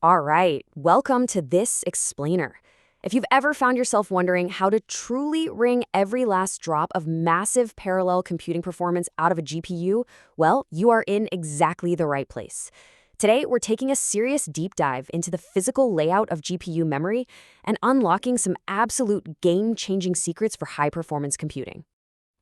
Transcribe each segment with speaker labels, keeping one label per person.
Speaker 1: All right, welcome to this explainer. If you've ever found yourself wondering how to truly wring every last drop of massive parallel computing performance out of a GPU, well, you are in exactly the right place. Today, we're taking a serious deep dive into the physical layout of GPU memory and unlocking some absolute game-changing secrets for high-performance computing.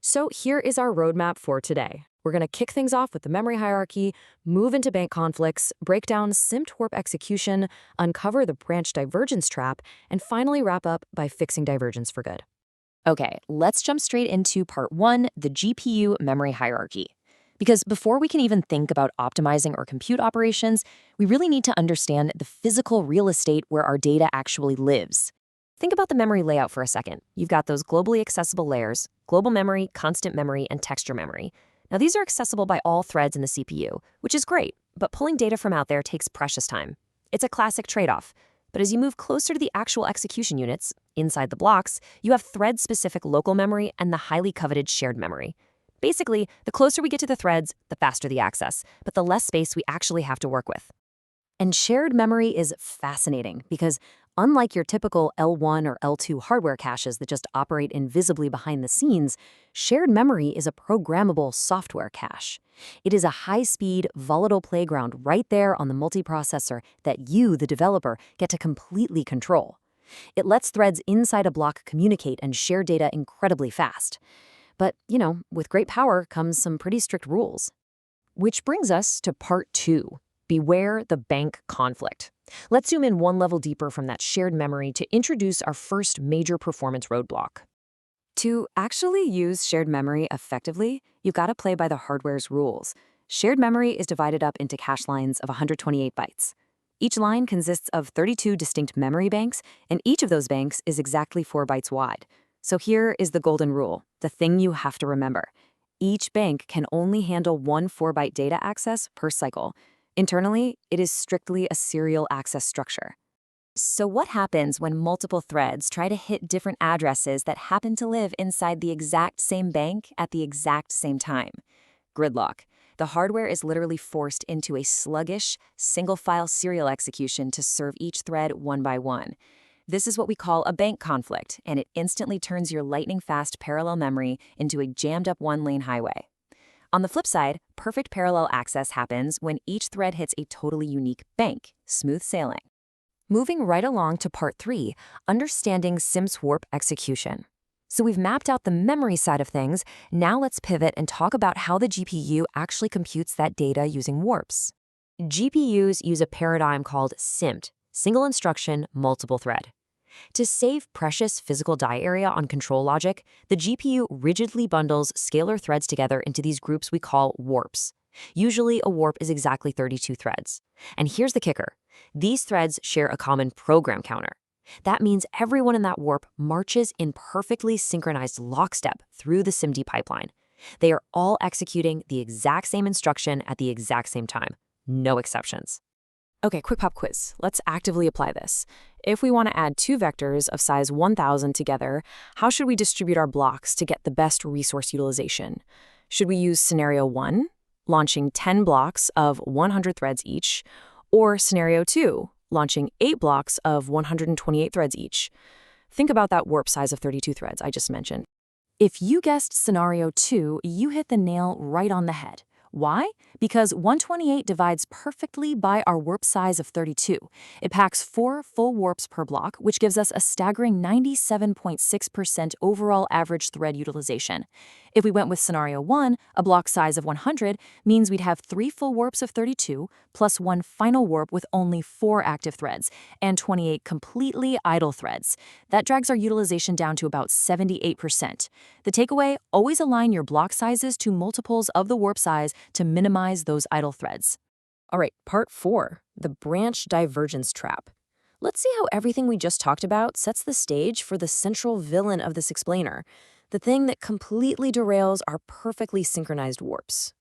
Speaker 1: So here is our roadmap for today. We're going to kick things off with the memory hierarchy, move into bank conflicts, break down SIMT warp execution, uncover the branch divergence trap, and finally wrap up by fixing divergence for good.
Speaker 2: Okay, let's jump straight into part one, the GPU memory hierarchy. Because before we can even think about optimizing our compute operations, we really need to understand the physical real estate where our data actually lives. Think about the memory layout for a second. You've got those globally accessible layers: global memory, constant memory, and texture memory. Now, these are accessible by all threads in the CPU, which is great, but pulling data from out there takes precious time. It's a classic trade-off. But as you move closer to the actual execution units, inside the blocks, you have thread-specific local memory and the highly coveted shared memory. Basically, the closer we get to the threads, the faster the access, but the less space we actually have to work with. And shared memory is fascinating because unlike your typical L1 or L2 hardware caches that just operate invisibly behind the scenes, shared memory is a programmable software cache. It is a high-speed, volatile playground right there on the multiprocessor that you, the developer, get to completely control. It lets threads inside a block communicate and share data incredibly fast. But, with great power comes some pretty strict rules. Which brings us to part two. Beware the bank conflict. Let's zoom in one level deeper from that shared memory to introduce our first major performance roadblock.
Speaker 1: To actually use shared memory effectively, you've got to play by the hardware's rules. Shared memory is divided up into cache lines of 128 bytes. Each line consists of 32 distinct memory banks, and each of those banks is exactly 4 bytes wide. So here is the golden rule, the thing you have to remember. Each bank can only handle one 4-byte data access per cycle. Internally, it is strictly a serial access structure.
Speaker 2: So what happens when multiple threads try to hit different addresses that happen to live inside the exact same bank at the exact same time? Gridlock. The hardware is literally forced into a sluggish, single-file serial execution to serve each thread one by one. This is what we call a bank conflict, and it instantly turns your lightning-fast parallel memory into a jammed-up one-lane highway. On the flip side, perfect parallel access happens when each thread hits a totally unique bank, smooth sailing. Moving right along to part three, understanding SIMT warp execution. So we've mapped out the memory side of things. Now let's pivot and talk about how the GPU actually computes that data using warps. GPUs use a paradigm called SIMT, single instruction, multiple thread. To save precious physical die area on control logic, the GPU rigidly bundles scalar threads together into these groups we call warps. Usually, a warp is exactly 32 threads. And here's the kicker. These threads share a common program counter. That means everyone in that warp marches in perfectly synchronized lockstep through the SIMT pipeline. They are all executing the exact same instruction at the exact same time. No exceptions.
Speaker 1: Okay, quick pop quiz. Let's actively apply this. If we want to add two vectors of size 1000 together, how should we distribute our blocks to get the best resource utilization? Should we use scenario 1, launching 10 blocks of 100 threads each, or scenario 2, launching 8 blocks of 128 threads each? Think about that warp size of 32 threads I just mentioned. If you guessed scenario 2, you hit the nail right on the head. Why? Because 128 divides perfectly by our warp size of 32. It packs 4 full warps per block, which gives us a staggering 97.6% overall average thread utilization. If we went with scenario 1, a block size of 100 means we'd have 3 full warps of 32, plus 1 final warp with only 4 active threads, and 28 completely idle threads. That drags our utilization down to about 78%. The takeaway, always align your block sizes to multiples of the warp size to minimize those idle threads. All right, part 4, the branch divergence trap. Let's see how everything we just talked about sets the stage for the central villain of this explainer, the thing that completely derails our perfectly synchronized warps.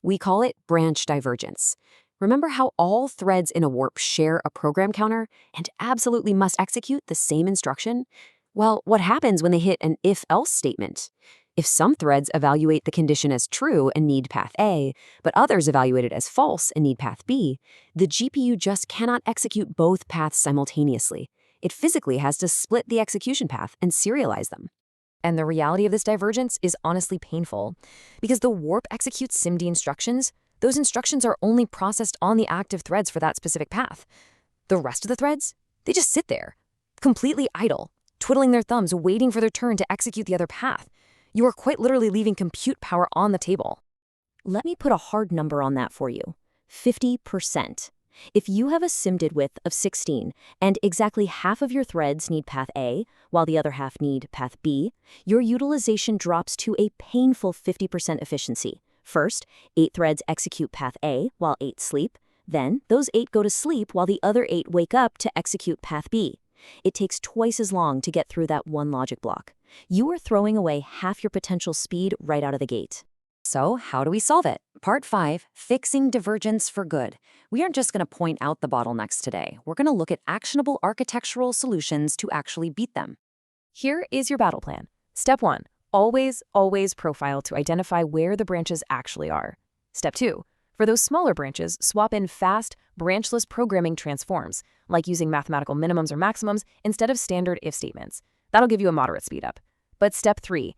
Speaker 1: We call it branch divergence. Remember how all threads in a warp share a program counter and absolutely must execute the same instruction? Well, what happens when they hit an if-else statement? If some threads evaluate the condition as true and need path A, but others evaluate it as false and need path B, the GPU just cannot execute both paths simultaneously. It physically has to split the execution path and serialize them. And the reality of this divergence is honestly painful, because the warp executes SIMD instructions. Those instructions are only processed on the active threads for that specific path. The rest of the threads, they just sit there, completely idle, twiddling their thumbs, waiting for their turn to execute the other path. You are quite literally leaving compute power on the table. Let me put a hard number on that for you. 50%. If you have a SIMD width of 16 and exactly half of your threads need path A, while the other half need path B, your utilization drops to a painful 50% efficiency. First, 8 threads execute path A while 8 sleep. Then, those 8 go to sleep while the other 8 wake up to execute path B. It takes twice as long to get through that one logic block. You are throwing away half your potential speed right out of the gate. So, how do we solve it? Part 5, Fixing Divergence for Good. We aren't just going to point out the bottlenecks today. We're going to look at actionable architectural solutions to actually beat them. Here is your battle plan. Step 1, always profile to identify where the branches actually are. Step 2, for those smaller branches, swap in fast, branchless programming transforms, like using mathematical minimums or maximums instead of standard if statements. That'll give you a moderate speedup. But Step 3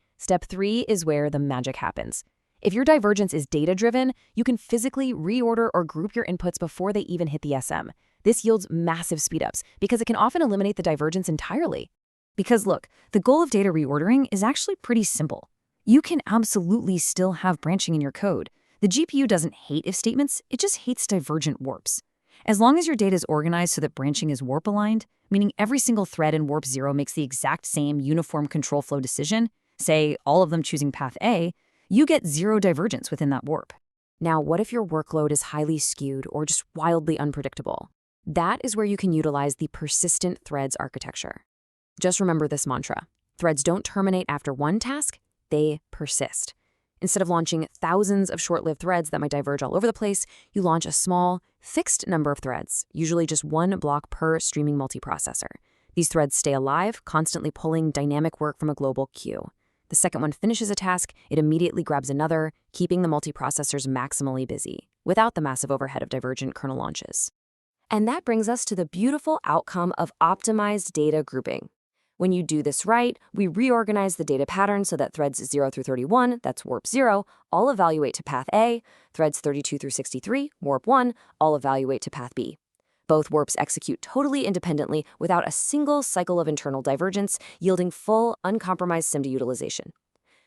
Speaker 1: is where the magic happens. If your divergence is data-driven, you can physically reorder or group your inputs before they even hit the SM. This yields massive speedups because it can often eliminate the divergence entirely. Because look, the goal of data reordering is actually pretty simple. You can absolutely still have branching in your code. The GPU doesn't hate if statements, it just hates divergent warps. As long as your data is organized so that branching is warp-aligned, meaning every single thread in warp 0 makes the exact same uniform control flow decision, say all of them choosing path A, you get zero divergence within that warp. Now, what if your workload is highly skewed or just wildly unpredictable? That is where you can utilize the persistent threads architecture. Just remember this mantra. Threads don't terminate after one task, they persist. Instead of launching thousands of short-lived threads that might diverge all over the place, you launch a small, fixed number of threads, usually just one block per streaming multiprocessor. These threads stay alive, constantly pulling dynamic work from a global queue. The second one finishes a task, it immediately grabs another, keeping the multiprocessors maximally busy, without the massive overhead of divergent kernel launches. And that brings us to the beautiful outcome of optimized data grouping. When you do this right, we reorganize the data pattern so that threads 0 through 31, that's warp 0, all evaluate to path A, threads 32 through 63, warp 1, all evaluate to path B. Both warps execute totally independently without a single cycle of internal divergence, yielding full, uncompromised SIMD utilization.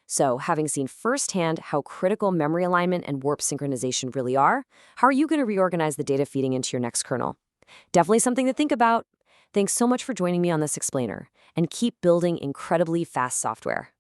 Speaker 1: So, having seen firsthand how critical memory alignment and warp synchronization really are, how are you going to reorganize the data feeding into your next kernel? Definitely something to think about. Thanks so much for joining me on this explainer, and keep building incredibly fast software.